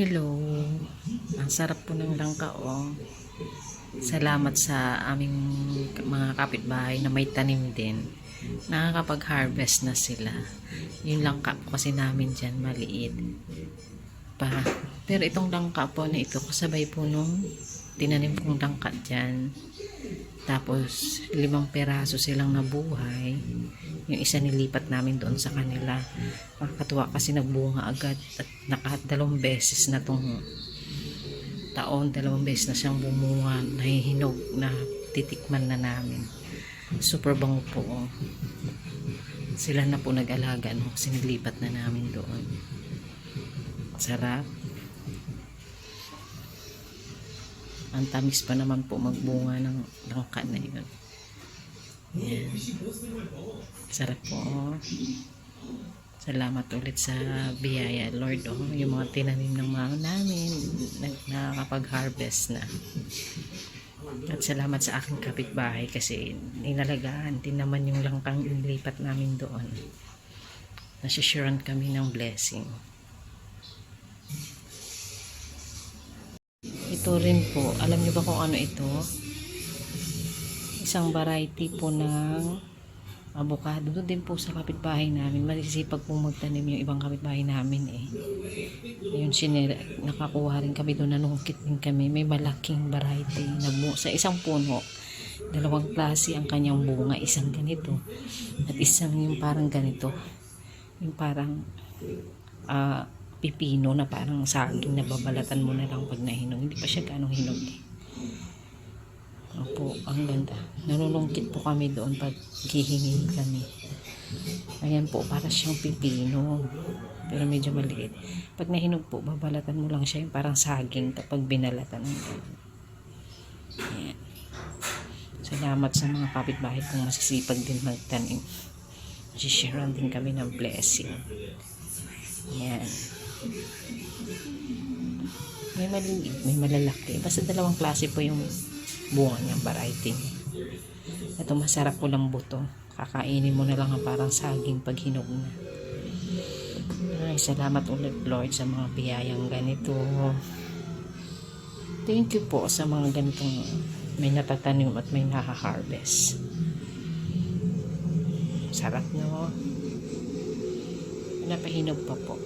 Hello, ang sarap po ng langka oh. Salamat sa aming mga kapitbahay na may tanim din. Nakakapag-harvest na sila. Yung langka po kasi namin dyan maliit pa. Pero itong langka po na ito kasabay po nung tinanim kong langka dyan. Tapos 5 peraso silang nabuhay. Yung isa nilipat namin doon sa kanila. Nakakatuwa kasi nagbunga agad at nakadalawang beses na tong taon, 2 beses na siyang bumunga, nahihinog na titikman na namin. Super bango po. Sila na po nag-alaga no, kasi nilipat na namin doon. Sarap. Ang tamis pa naman po magbunga ng langka na yun. Yan. Sarap po. Salamat ulit sa biyaya, Lord. Yung mga tinanim ng mga namin, nakakapag-harvest na. At salamat sa aking kapitbahay kasi inalagaan din naman yung langkang inilipat namin doon. Nasisyaran kami ng blessing. Ito rin po, alam niyo ba kung ano ito? Isang variety po ng avocado. Doon din po sa kapitbahay namin. Masisipag pong magtanim yung ibang kapitbahay namin eh. Yun, nakakuha rin kami doon. Nanungkit din kami. May malaking variety na sa isang puno. 2 klase ang kanyang bunga. Isang ganito. At isang yung parang ganito. Yung parang pipino na parang saging na babalatan mo na lang pag nahinog. Hindi pa siya ganong hinog eh. Opo, ang ganda. Nanunungkit po kami doon pag hihingin kami. Ayan po, para siyang pipino. Pero medyo maliit. Pag nahinog po, babalatan mo lang siya yung parang saging kapag binalatan. Ayan. Salamat sa mga kapitbahay kung masisipag din magtanim. Sisharean din kami ng blessing. Ayan. May maliit, may malalaki. Basta 2 klase po yung bunga niyang variety. Ito masarap po lang buto. Kakainin mo na lang ang parang saging pag hinog na. Ay, salamat ulit Lord sa mga biyayang ganito. Thank you po sa mga ganitong may natatanim at may nakaharvest. Sarap no? Napahinog pa po.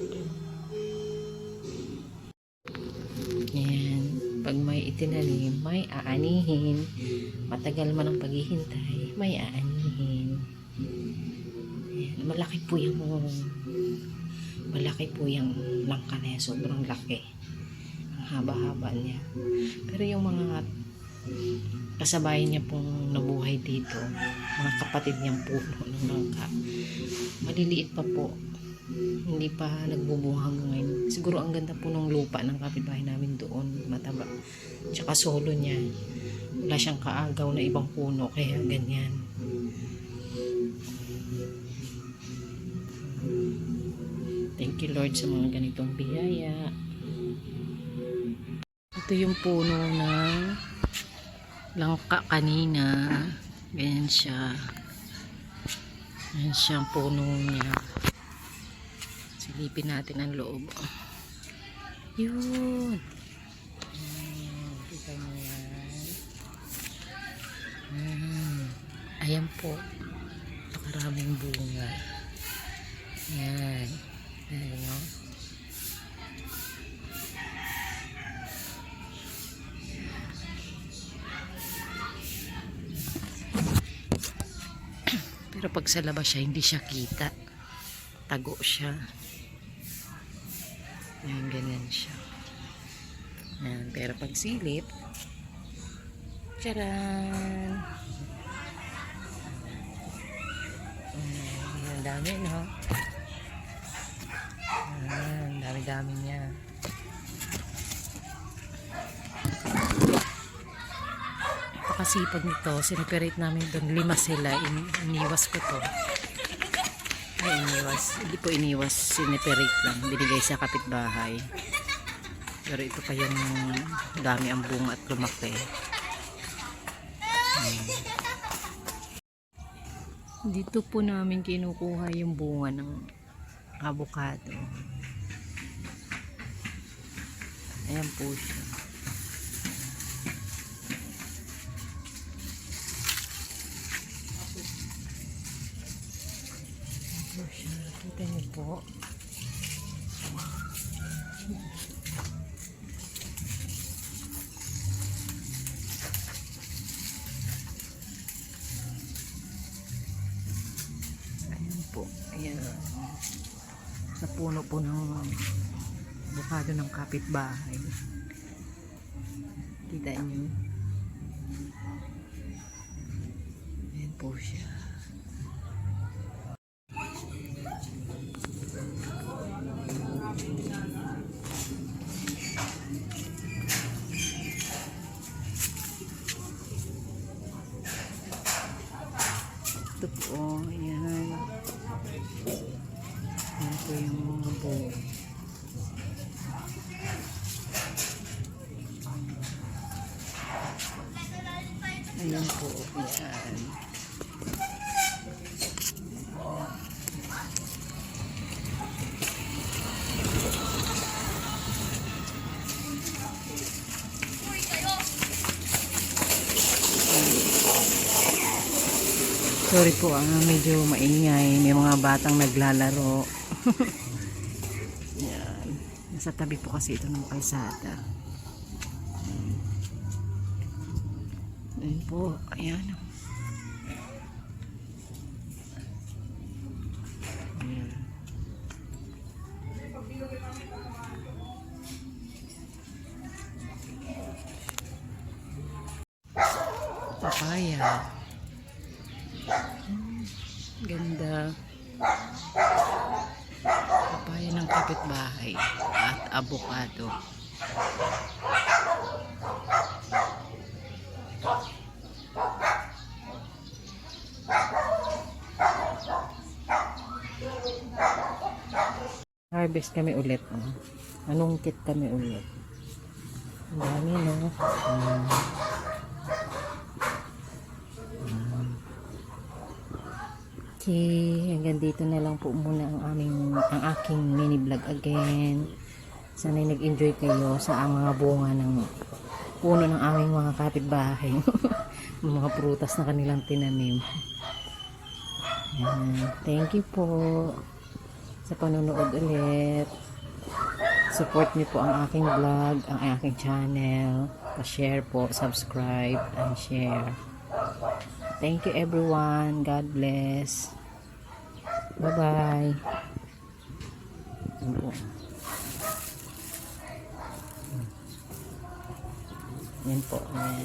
Yan. Pag may itinanim, may aanihin. Matagal man ang paghihintay, may aanihin. Yan. Malaki po yung langka na yan. Sobrang laki. Ang haba-haba niya. Pero yung mga kasabay niya pong nabuhay dito, mga kapatid niyang puno ng langka, maliliit pa po. Hindi pa nagbubunga hanggang ngayon. Siguro ang ganda po ng lupa ng kapitbahay namin doon, mataba. Tsaka solo niya. Wala siyang kaagaw na ibang puno, kaya ganyan. Thank you Lord sa mga ganitong biyaya. Ito yung puno ng langka kanina. Ganyan siya. Ganyan siya ang puno niya. Silipin natin ang loob. Yun. Kita nyo yan. Ayan po. Nakaraming bunga. Yan. Ayan o. Pero pag sa labas siya, hindi siya kita. Tago siya. Ayan, ganyan siya. Ayan, pero pag silip, tcharan! Ayan, dami, no? Ayan, dami-dami niya. Pakasipag nito, sineperate namin doon. 5 sila, iniwas ko to. Hindi po iniwas, sineperate lang, binigay sa kapitbahay. Pero ito pa yung dami ang bunga at lumaki. Dito po namin kinukuha yung bunga ng avocado. Ayan po siya. Ayan po siya. Kita niyo po. Ayan po. Ayan. Napuno po ng bukado ng kapitbahay. Kita niyo. Ayan po siya. Ito po. Ayan. Ayan po yung mga buo. Ayan po. Ayan. Sorry po, medyo maingay. May mga batang naglalaro. Ayan. Nasa tabi po kasi ito ng kalsada. Ayan po. Ayan. Ayan. Papaya. Ganda. Papaya ng kapitbahay at avocado. Harvest kami ulit. Anungkit kami ulit. Ang dami, no? Okay, hanggang dito na lang po muna ang aking mini vlog again. Sana'y nag-enjoy kayo sa mga bunga ng puno ng aming mga kapitbahay. Mga prutas na kanilang tinanim. Ayan. Thank you po sa panonood ulit. Support niyo po ang aking vlog, ang aking channel. Pa-share po, subscribe, and share. Thank you everyone. God bless. Bye-bye. Yan po. Yan.